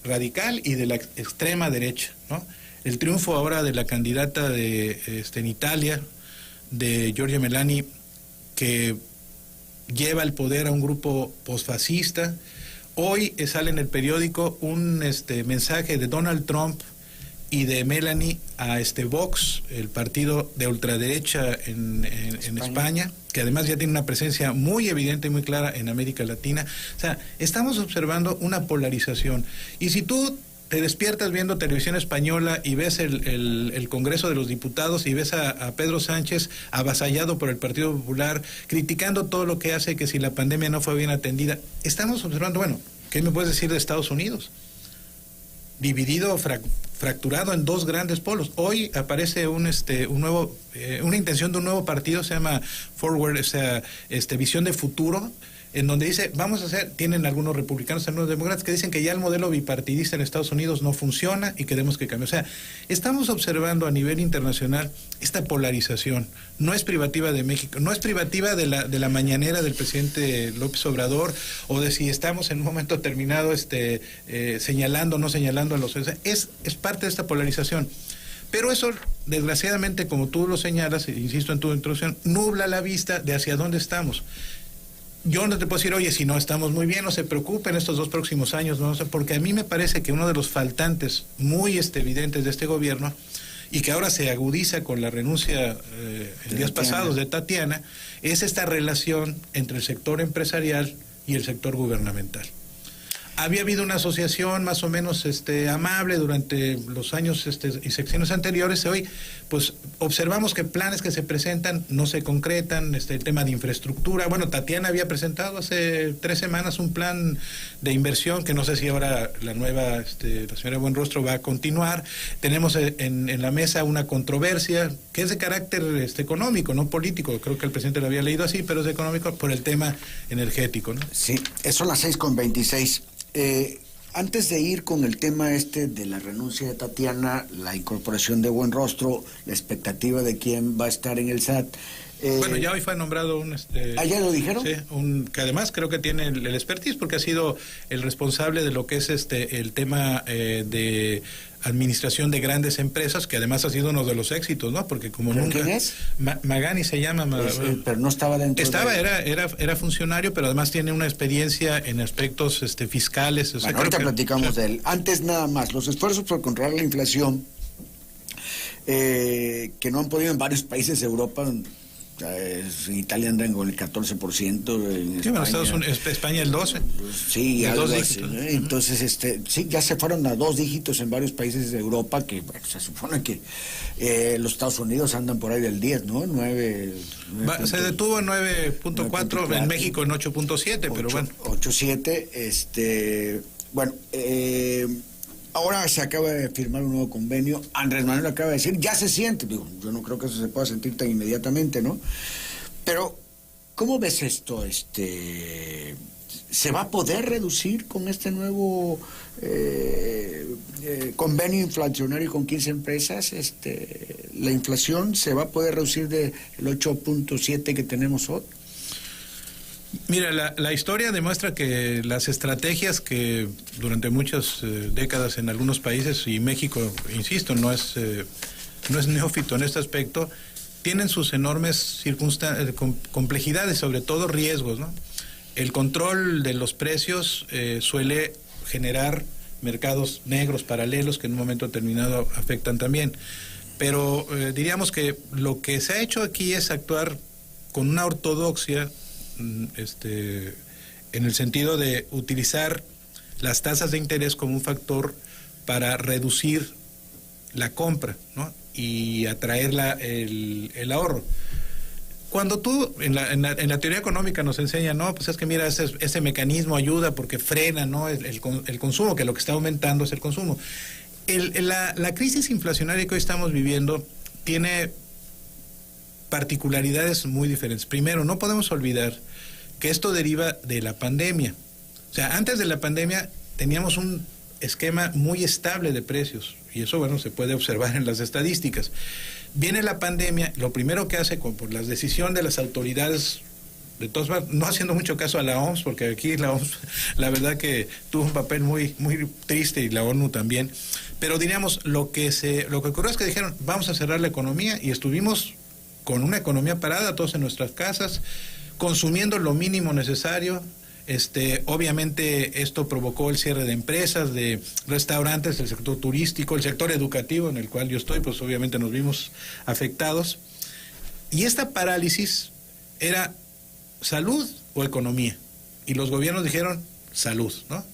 radical y de la extrema derecha, ¿no? El triunfo ahora de la candidata en Italia, de Giorgia Meloni, que lleva el poder a un grupo posfascista. Hoy sale en el periódico un mensaje de Donald Trump y de Meloni a Vox, el partido de ultraderecha en España, que además ya tiene una presencia muy evidente y muy clara en América Latina. O sea, estamos observando una polarización. Y si tú te despiertas viendo televisión española y ves el Congreso de los Diputados y ves a Pedro Sánchez avasallado por el Partido Popular, criticando todo lo que hace, que si la pandemia no fue bien atendida, estamos observando, bueno, ¿qué me puedes decir de Estados Unidos? Dividido, fracturado en dos grandes polos. Hoy aparece una intención de un nuevo partido, se llama Forward, o sea, Visión de Futuro, en donde dice, tienen algunos republicanos, algunos demócratas que dicen que ya el modelo bipartidista en Estados Unidos no funciona y queremos que cambie. O sea, estamos observando a nivel internacional esta polarización. No es privativa de México, no es privativa de la mañanera del presidente López Obrador, o de si estamos en un momento determinado señalando o no señalando a los... Es parte de esta polarización. Pero eso, desgraciadamente, como tú lo señalas, insisto en tu introducción, nubla la vista de hacia dónde estamos. Yo no te puedo decir, oye, si no estamos muy bien, no se preocupen estos 2 próximos años, no sé, porque a mí me parece que uno de los faltantes muy evidentes de este gobierno, y que ahora se agudiza con la renuncia en días pasados de Tatiana, es esta relación entre el sector empresarial y el sector gubernamental. Había habido una asociación más o menos amable durante los años y secciones anteriores. Hoy pues observamos que planes que se presentan no se concretan, el tema de infraestructura. Bueno, Tatiana había presentado hace 3 semanas un plan de inversión que no sé si ahora la nueva, la señora Buenrostro va a continuar. Tenemos en la mesa una controversia que es de carácter económico, no político. Creo que el presidente lo había leído así, pero es económico por el tema energético, ¿no? Sí, son las 6:26. Antes de ir con el tema de la renuncia de Tatiana, la incorporación de Buenrostro, la expectativa de quién va a estar en el SAT. Bueno, ya hoy fue nombrado un... ¿Ah, ya lo dijeron? Sí, que además creo que tiene el expertise porque ha sido el responsable de lo que es el tema de administración de grandes empresas, que además ha sido uno de los éxitos, ¿no? Porque como nunca... ¿Quién es? Magani se llama. Pero no estaba dentro era funcionario, pero además tiene una experiencia en aspectos fiscales. Bueno, ahorita platicamos de él. Antes nada más, los esfuerzos por controlar la inflación que no han podido en varios países de Europa. En Italia andan con el 14%, en sí, bueno, España el 12%. Sí, algo dos así, dígitos. ¿no? Entonces, sí, ya se fueron a 2 dígitos en varios países de Europa, que bueno, se supone que los Estados Unidos andan por ahí del 10, ¿no? 9 se detuvo en 9.4, en México en 8.7, pero bueno. 8.7, bueno, ahora se acaba de firmar un nuevo convenio. Andrés Manuel acaba de decir, ya se siente. Digo, yo no creo que eso se pueda sentir tan inmediatamente, ¿no? Pero, ¿cómo ves esto, ¿Se va a poder reducir con este nuevo convenio inflacionario con 15 empresas? ¿La inflación se va a poder reducir del 8.7 que tenemos hoy? Mira, la historia demuestra que las estrategias que durante muchas décadas en algunos países, y México, insisto, no es neófito en este aspecto, tienen sus enormes complejidades, sobre todo riesgos, ¿no? El control de los precios suele generar mercados negros paralelos que en un momento determinado afectan también. Pero diríamos que lo que se ha hecho aquí es actuar con una ortodoxia, en el sentido de utilizar las tasas de interés como un factor para reducir la compra, ¿no? Y atraer el ahorro. Cuando tú, en la teoría económica nos enseñan, no, pues es que mira, ese mecanismo ayuda porque frena, ¿no?, el consumo, que lo que está aumentando es el consumo. La crisis inflacionaria que hoy estamos viviendo tiene particularidades muy diferentes. Primero, no podemos olvidar que esto deriva de la pandemia. O sea, antes de la pandemia teníamos un esquema muy estable de precios, y eso, bueno, se puede observar en las estadísticas. Viene la pandemia, lo primero que hace por la decisión de las autoridades, de todos modos, no haciendo mucho caso a la OMS, porque aquí la OMS, la verdad que tuvo un papel muy, muy triste, y la ONU también, pero diríamos, lo que ocurrió es que dijeron, vamos a cerrar la economía, y estuvimos con una economía parada, todos en nuestras casas, consumiendo lo mínimo necesario. Obviamente esto provocó el cierre de empresas, de restaurantes, el sector turístico, el sector educativo en el cual yo estoy, pues obviamente nos vimos afectados. Y esta parálisis era salud o economía. Y los gobiernos dijeron salud, ¿no?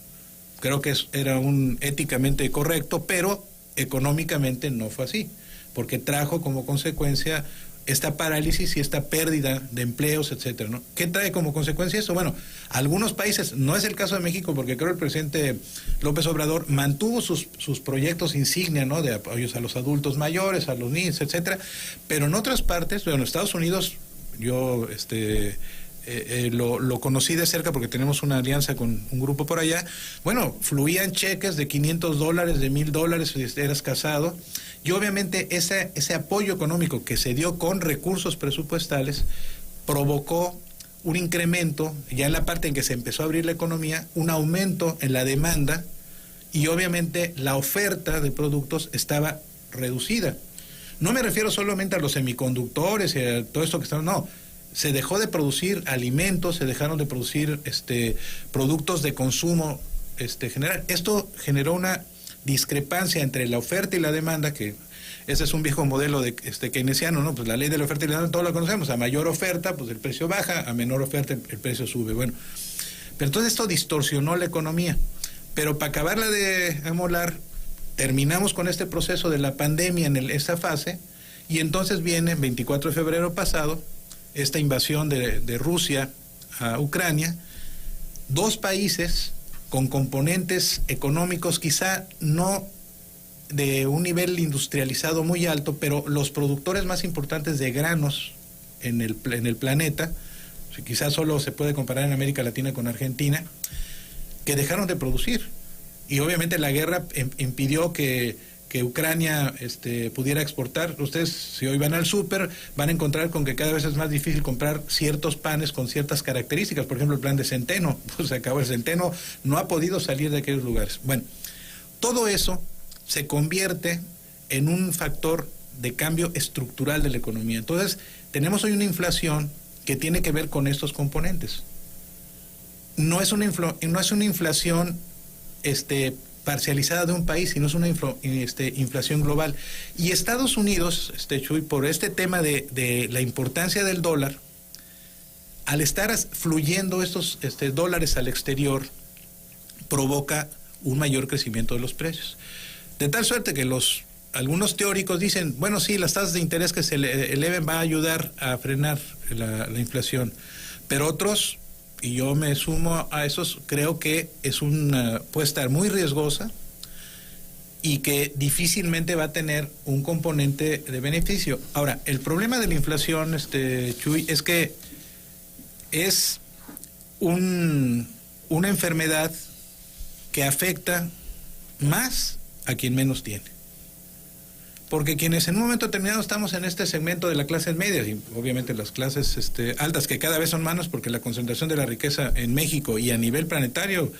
Creo que era éticamente correcto, pero económicamente no fue así, porque trajo como consecuencia esta parálisis y esta pérdida de empleos, etcétera, ¿no? ¿Qué trae como consecuencia eso? Bueno, algunos países, no es el caso de México, porque creo el presidente López Obrador mantuvo sus proyectos insignia, ¿no?, de apoyos a los adultos mayores, a los niños, etcétera, pero en otras partes, bueno, Estados Unidos, yo lo conocí de cerca porque tenemos una alianza con un grupo por allá. Bueno, fluían cheques de $500, de $1,000 si eras casado, y obviamente ese apoyo económico que se dio con recursos presupuestales provocó un incremento, ya en la parte en que se empezó a abrir la economía, un aumento en la demanda, y obviamente la oferta de productos estaba reducida. No me refiero solamente a los semiconductores y a todo esto que está, no. Se dejó de producir alimentos, se dejaron de producir productos de consumo general. Esto generó una discrepancia entre la oferta y la demanda, que ese es un viejo modelo de keynesiano, ¿no? Pues la ley de la oferta y la demanda todos la conocemos. A mayor oferta, pues el precio baja; a menor oferta, el precio sube. Bueno, pero entonces esto distorsionó la economía. Pero para acabarla de amolar, terminamos con este proceso de la pandemia en esta fase, y entonces viene el 24 de febrero pasado esta invasión de Rusia a Ucrania, dos países con componentes económicos quizá no de un nivel industrializado muy alto, pero los productores más importantes de granos en el planeta, quizás solo se puede comparar en América Latina con Argentina, que dejaron de producir. Y obviamente la guerra impidió que Ucrania pudiera exportar. Ustedes, si hoy van al súper, van a encontrar con que cada vez es más difícil comprar ciertos panes con ciertas características. Por ejemplo, el plan de centeno, pues se acabó el centeno, no ha podido salir de aquellos lugares. Bueno, todo eso se convierte en un factor de cambio estructural de la economía. Entonces, tenemos hoy una inflación que tiene que ver con estos componentes. No es una inflación parcializada de un país, sino es una inflación global. Y Estados Unidos, Chuy, por este tema de la importancia del dólar, al estar fluyendo estos dólares al exterior, provoca un mayor crecimiento de los precios. De tal suerte que algunos teóricos dicen, bueno, sí, las tasas de interés que se eleven va a ayudar a frenar la inflación, pero otros, y yo me sumo a esos, creo que puede estar muy riesgosa y que difícilmente va a tener un componente de beneficio. Ahora, el problema de la inflación, Chuy, es que es un una enfermedad que afecta más a quien menos tiene. Porque quienes en un momento determinado estamos en este segmento de la clase media, y obviamente las clases altas, que cada vez son menos porque la concentración de la riqueza en México y a nivel planetario,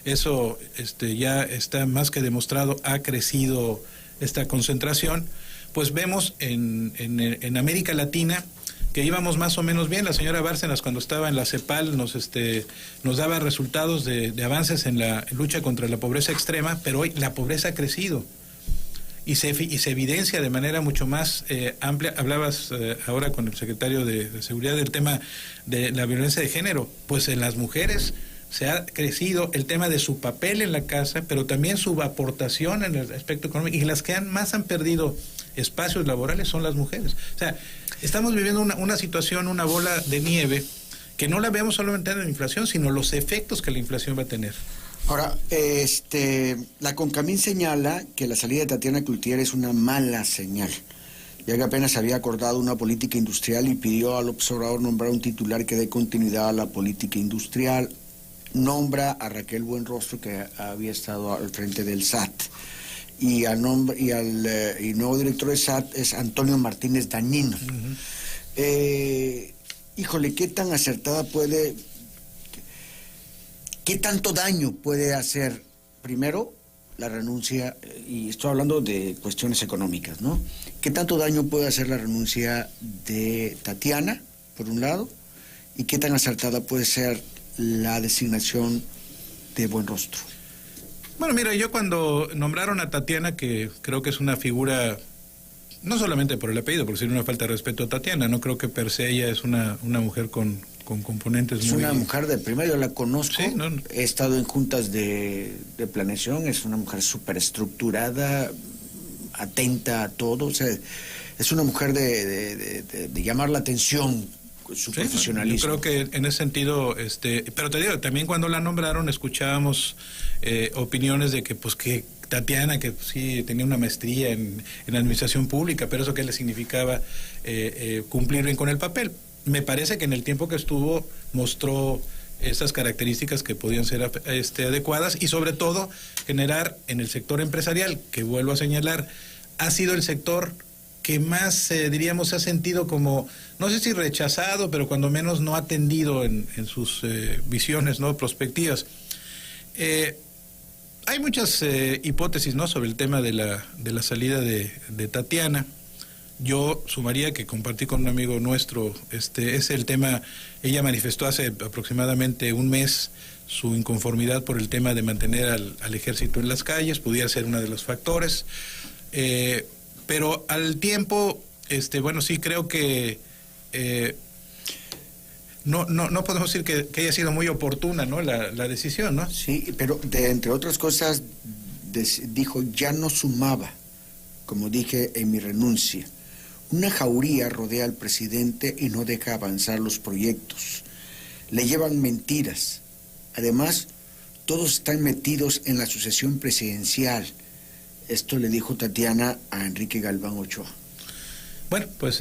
eso ya está más que demostrado, ha crecido esta concentración, pues vemos en América Latina que íbamos más o menos bien. La señora Bárcenas, cuando estaba en la CEPAL, nos daba resultados de avances en la lucha contra la pobreza extrema, pero hoy la pobreza ha crecido y se evidencia de manera mucho más amplia. Hablabas ahora con el secretario de Seguridad del tema de la violencia de género. Pues en las mujeres se ha crecido el tema de su papel en la casa, pero también su aportación en el aspecto económico, y las que más han perdido espacios laborales son las mujeres. O sea, estamos viviendo una situación, una bola de nieve, que no la vemos solamente en la inflación, sino los efectos que la inflación va a tener. Ahora, la CONCAMIN señala que la salida de Tatiana Cloutier es una mala señal, ya que apenas había acordado una política industrial y pidió al observador nombrar un titular que dé continuidad a la política industrial. Nombra a Raquel Buenrostro, que había estado al frente del SAT, y el nuevo director de SAT es Antonio Martínez Dañino. Híjole, ¿qué tan acertada qué tanto daño puede hacer, primero, la renuncia, y estoy hablando de cuestiones económicas, ¿no? ¿Qué tanto daño puede hacer la renuncia de Tatiana, por un lado, y qué tan acertada puede ser la designación de Buenrostro? Bueno, mira, yo cuando nombraron a Tatiana, que creo que es una figura, no solamente por el apellido, porque sería una falta de respeto a Tatiana, no creo que per se ella es una mujer con componentes es una mujer de primero, yo la conozco, sí, no. He estado en juntas de planeación, es una mujer súper estructurada, atenta a todo, o sea, es una mujer de llamar la atención, su profesionalismo. Yo creo que en ese sentido, pero te digo, también cuando la nombraron escuchábamos opiniones de que pues que Tatiana, que sí tenía una maestría en administración pública, pero eso qué le significaba cumplir bien con el papel. Me parece que en el tiempo que estuvo mostró esas características que podían ser adecuadas, y sobre todo generar en el sector empresarial, que vuelvo a señalar, ha sido el sector que más, diríamos, se ha sentido como, no sé si rechazado, pero cuando menos no atendido en sus visiones, ¿no?, prospectivas. Hay muchas hipótesis, ¿no?, sobre el tema de la salida de Tatiana. Yo sumaría, que compartí con un amigo nuestro, es el tema. Ella manifestó hace aproximadamente un mes su inconformidad por el tema de mantener al ejército en las calles, pudiera ser uno de los factores, pero al tiempo, bueno, sí creo que no podemos decir que haya sido muy oportuna, ¿no?, la decisión, ¿no? Sí, pero entre otras cosas dijo, ya no sumaba, como dije en mi renuncia. Una jauría rodea al presidente y no deja avanzar los proyectos. Le llevan mentiras. Además, todos están metidos en la sucesión presidencial. Esto le dijo Tatiana a Enrique Galván Ochoa. Bueno, pues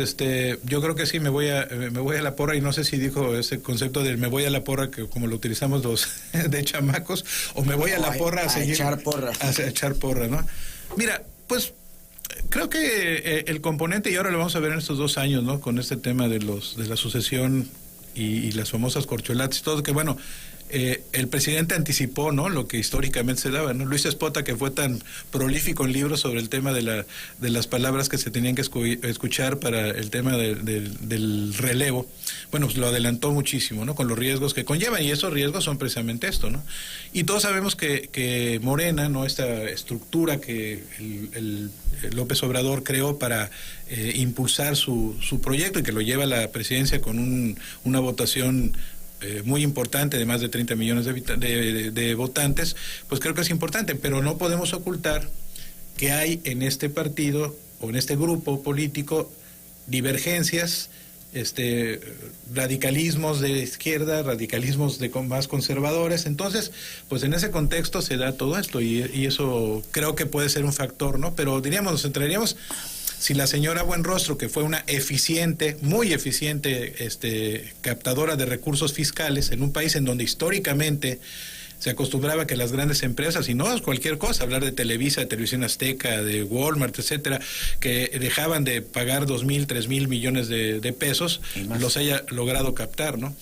yo creo que sí, me voy a la porra, y no sé si dijo ese concepto de me voy a la porra, que como lo utilizamos los de chamacos, o me voy a la porra a seguir, echar porra. A echar porra, ¿no? Mira, pues creo que el componente, y ahora lo vamos a ver en estos 2 años, ¿no?, con este tema de la sucesión y las famosas corcholatas y todo, que bueno, el presidente anticipó, ¿no?, lo que históricamente se daba, ¿no? Luis Espota, que fue tan prolífico en libros sobre el tema de las palabras que se tenían que escuchar para el tema del relevo, bueno, pues lo adelantó muchísimo, ¿no?, con los riesgos que conllevan, y esos riesgos son precisamente esto, ¿no? Y todos sabemos que Morena, ¿no?, esta estructura que el López Obrador creó para impulsar su proyecto, y que lo lleva a la presidencia con una votación muy importante, de más de 30 millones de votantes, pues creo que es importante, pero no podemos ocultar que hay en este partido o en este grupo político divergencias, radicalismos de izquierda, radicalismos más conservadores. Entonces, pues en ese contexto se da todo esto, y eso creo que puede ser un factor, ¿no? Pero diríamos, nos entraríamos si la señora Buenrostro, que fue una eficiente, muy eficiente captadora de recursos fiscales en un país en donde históricamente se acostumbraba que las grandes empresas, y no es cualquier cosa, hablar de Televisa, de Televisión Azteca, de Walmart, etcétera, que dejaban de pagar 2,000, 3,000 millones de pesos, los haya logrado captar, ¿no?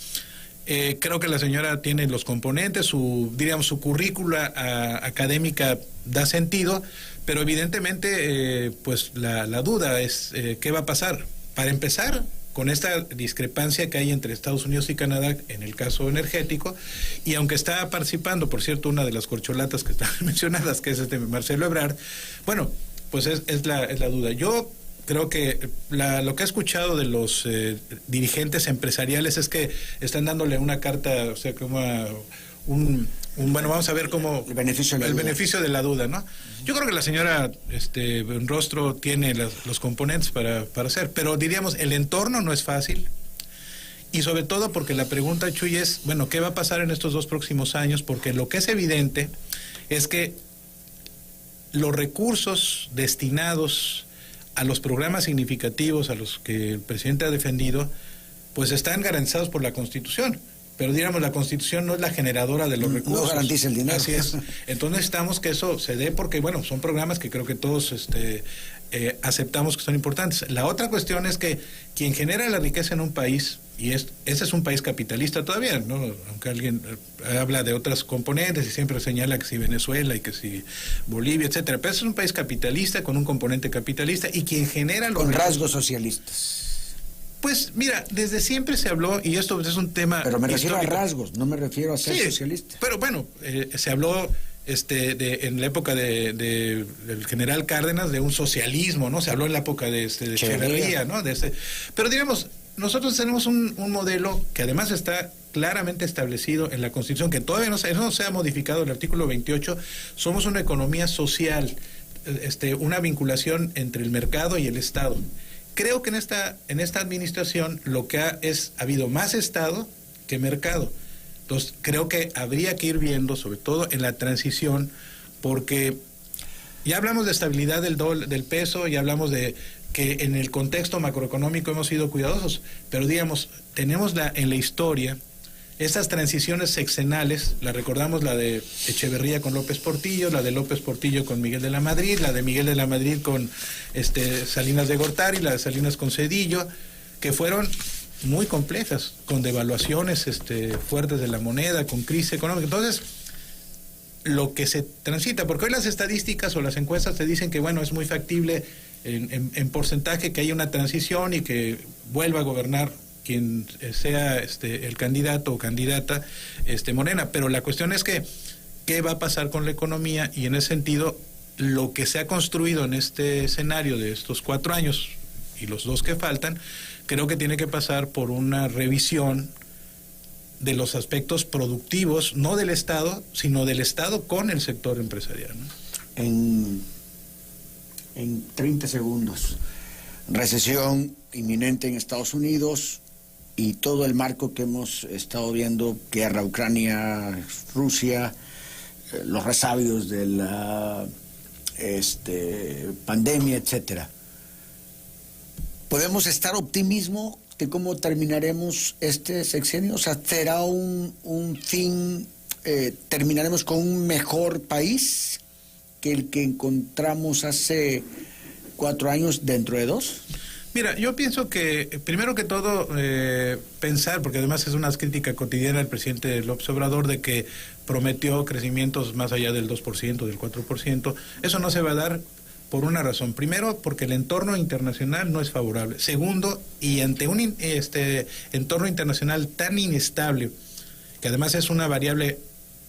Creo que la señora tiene los componentes, su currícula académica da sentido, pero evidentemente pues la duda es ¿qué va a pasar? Para empezar, con esta discrepancia que hay entre Estados Unidos y Canadá en el caso energético, y aunque está participando, por cierto, una de las corcholatas que están mencionadas, que es Marcelo Ebrard, bueno, pues es la duda. Yo creo que lo que he escuchado de los dirigentes empresariales es que están dándole una carta, o sea, como bueno, vamos a ver cómo el beneficio de la duda, ¿no? Yo creo que la señora Buenrostro tiene los componentes para hacer, pero diríamos, el entorno no es fácil, y sobre todo porque la pregunta, Chuy, es, bueno, ¿qué va a pasar en estos 2 próximos años? Porque lo que es evidente es que los recursos destinados a los programas significativos a los que el presidente ha defendido, pues están garantizados por la Constitución. Pero digamos, la Constitución no es la generadora de los recursos. No garantiza el dinero. Así es. Entonces necesitamos que eso se dé porque, bueno, son programas que creo que todos aceptamos que son importantes. La otra cuestión es que quien genera la riqueza en un país, y ese es un país capitalista todavía, ¿no? Aunque alguien habla de otras componentes y siempre señala que si Venezuela y que si Bolivia, etcétera, pero ese es un país capitalista con un componente capitalista, y quien genera los con rasgos socialistas. Pues mira, desde siempre se habló, y esto es un tema... Pero me refiero histórico. a rasgos, no me refiero a ser socialista. Pero bueno, se habló en la época del general Cárdenas de un socialismo, ¿no? Se habló en la época de Echeverría, ¿no? Pero digamos, nosotros tenemos un modelo que además está claramente establecido en la Constitución, que todavía no se ha modificado, el artículo 28, somos una economía social, una vinculación entre el mercado y el Estado. Creo que en esta administración lo que ha habido más Estado que mercado. Entonces, creo que habría que ir viendo, sobre todo en la transición, porque ya hablamos de estabilidad del peso, ya hablamos de que en el contexto macroeconómico hemos sido cuidadosos, pero digamos, tenemos en la historia esas transiciones sexenales, la recordamos, la de Echeverría con López Portillo, la de López Portillo con Miguel de la Madrid, la de Miguel de la Madrid con Salinas de Gortari, la de Salinas con Zedillo, que fueron muy complejas, con devaluaciones fuertes de la moneda, con crisis económica. Entonces, lo que se transita, porque hoy las estadísticas o las encuestas te dicen que, bueno, es muy factible en porcentaje que haya una transición y que vuelva a gobernar quien sea el candidato o candidata Morena, pero la cuestión es que qué va a pasar con la economía, y en ese sentido lo que se ha construido en este escenario de estos 4 años y los 2 que faltan, creo que tiene que pasar por una revisión de los aspectos productivos, no del Estado, sino del Estado con el sector empresarial, ¿no? En 30 segundos, recesión inminente en Estados Unidos y todo el marco que hemos estado viendo, guerra, Ucrania, Rusia, los resabios de la pandemia, etcétera. ¿Podemos estar optimismo de cómo terminaremos este sexenio? O sea, ¿será un fin, terminaremos con un mejor país que el que encontramos hace 4 años dentro de 2? Mira, yo pienso que, primero que todo, pensar, porque además es una crítica cotidiana del presidente López Obrador, de que prometió crecimientos más allá del 2%, del 4%, eso no se va a dar por una razón. Primero, porque el entorno internacional no es favorable. Segundo, y ante un entorno internacional tan inestable, que además es una variable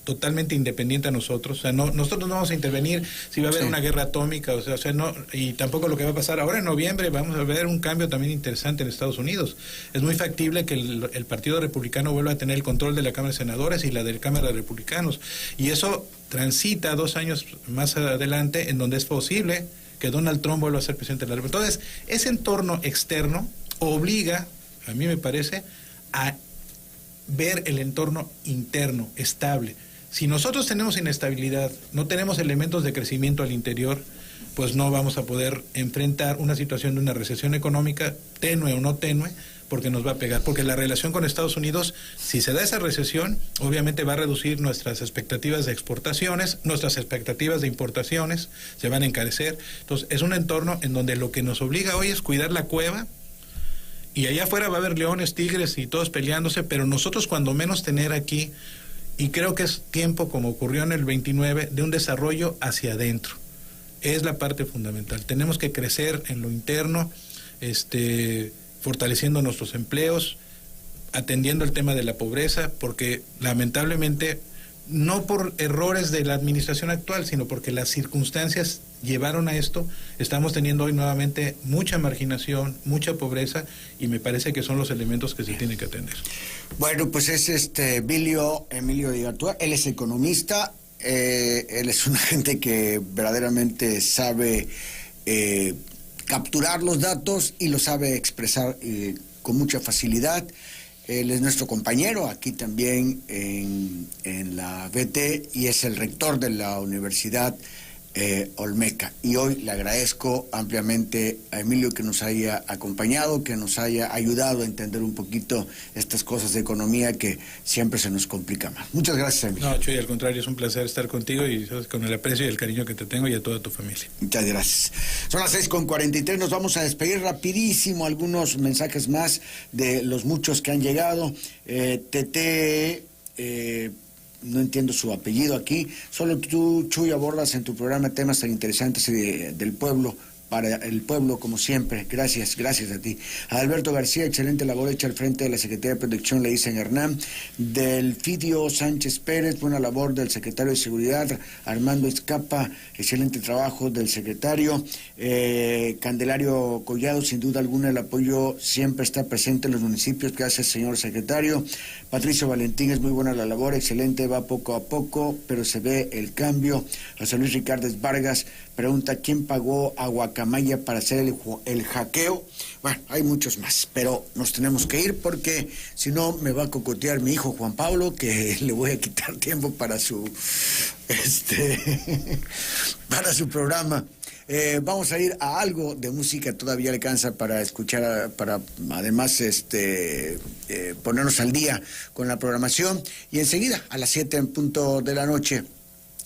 totalmente independiente a nosotros, o sea, nosotros no vamos a intervenir si va a haber una guerra atómica, o sea, no, y tampoco lo que va a pasar ahora en noviembre. Vamos a ver un cambio también interesante en Estados Unidos. Es muy factible que el Partido Republicano vuelva a tener el control de la Cámara de Senadores y la de la Cámara de Republicanos, y eso transita 2 años más adelante, en donde es posible que Donald Trump vuelva a ser presidente de la República. Entonces, ese entorno externo obliga, a mí me parece, a ver el entorno interno estable. Si nosotros tenemos inestabilidad, no tenemos elementos de crecimiento al interior, pues no vamos a poder enfrentar una situación de una recesión económica, tenue o no tenue, porque nos va a pegar, porque la relación con Estados Unidos, si se da esa recesión, obviamente va a reducir nuestras expectativas de exportaciones, nuestras expectativas de importaciones, se van a encarecer. Entonces, es un entorno en donde lo que nos obliga hoy es cuidar la cueva, y allá afuera va a haber leones, tigres y todos peleándose, pero nosotros cuando menos tener aquí, y creo que es tiempo, como ocurrió en el 29, de un desarrollo hacia adentro. Es la parte fundamental. Tenemos que crecer en lo interno, fortaleciendo nuestros empleos, atendiendo el tema de la pobreza, porque lamentablemente, no por errores de la administración actual, sino porque las circunstancias llevaron a esto, estamos teniendo hoy nuevamente mucha marginación, mucha pobreza, y me parece que son los elementos que se tienen que atender. Bueno, pues es Emilio de Igartua, él es economista, él es una gente que verdaderamente sabe capturar los datos y lo sabe expresar con mucha facilidad. Él es nuestro compañero aquí también en la VT y es el rector de la Universidad Olmeca. Y hoy le agradezco ampliamente a Emilio que nos haya acompañado, que nos haya ayudado a entender un poquito estas cosas de economía que siempre se nos complica más. Muchas gracias, Emilio. No, Chuy, al contrario, es un placer estar contigo y con el aprecio y el cariño que te tengo y a toda tu familia. Muchas gracias. Son las 6:43, nos vamos a despedir rapidísimo, algunos mensajes más de los muchos que han llegado. Tete... no entiendo su apellido aquí, solo tú, Chuy, abordas en tu programa temas tan interesantes del pueblo, para el pueblo, como siempre. Gracias a ti. A Alberto García, excelente labor hecha al frente de la Secretaría de Protección, le dicen Hernán. Delfidio Sánchez Pérez, buena labor del secretario de Seguridad. Armando Escapa, excelente trabajo del secretario. Candelario Collado, sin duda alguna el apoyo siempre está presente en los municipios. Gracias, señor secretario. Patricio Valentín, es muy buena la labor, excelente, va poco a poco, pero se ve el cambio. José Luis Ricardes Vargas pregunta, ¿quién pagó a Guacamaya para hacer el hackeo? Bueno, hay muchos más, pero nos tenemos que ir porque si no me va a cocotear mi hijo Juan Pablo, que le voy a quitar tiempo para su para su programa. Vamos a ir a algo de música, todavía alcanza para escuchar, para además ponernos al día con la programación, y enseguida a las 7 en punto de la noche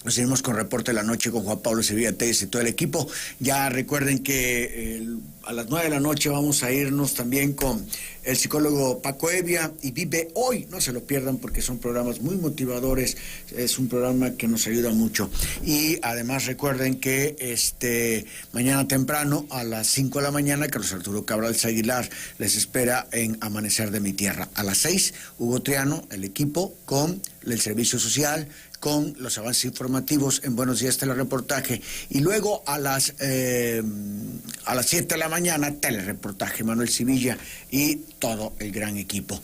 nos seguimos con Reporte de la Noche con Juan Pablo Sevilla Telles y todo el equipo. Ya recuerden que a las 9 de la noche vamos a irnos también con el psicólogo Paco Evia y Vive Hoy. No se lo pierdan porque son programas muy motivadores, es un programa que nos ayuda mucho. Y además recuerden que mañana temprano a las 5 de la mañana Carlos Arturo Cabral Aguilar les espera en Amanecer de mi Tierra. A las 6, Hugo Triano, el equipo con el servicio social, con los avances informativos en Buenos Días Telereportaje, y luego a las 7 de la mañana Telereportaje, Manuel Sevilla y todo el gran equipo.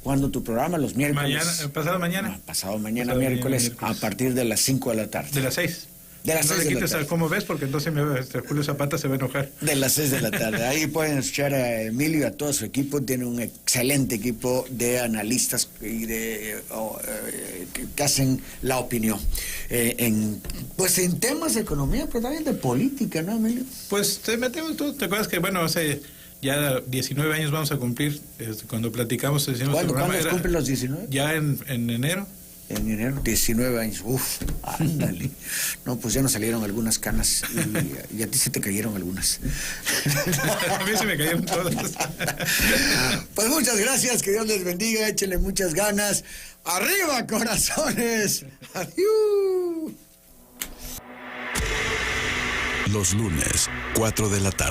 ¿Cuándo tu programa? Los miércoles. Pasado mañana. Pasado mañana miércoles, a partir de las 5 de la tarde. De las 6. De las 6 de la tarde. tarde. ¿Cómo ves? Porque entonces Julio Zapata se va a enojar. De las 6 de la tarde. Ahí pueden escuchar a Emilio y a todo su equipo. Tiene un excelente equipo de analistas y que hacen la opinión. En temas de economía, pero también de política, ¿no, Emilio? Pues te metemos tú. ¿Te acuerdas que, hace ya 19 años vamos a cumplir, cuando platicamos, decimos... ¿Cuándo cumplen los 19? Ya en enero. En enero, 19 años, ándale. No, pues ya nos salieron algunas canas y a ti se te cayeron algunas. A mí se me cayeron todas. Pues muchas gracias, que Dios les bendiga, échenle muchas ganas. ¡Arriba, corazones! ¡Adiós! Los lunes, 4 de la tarde.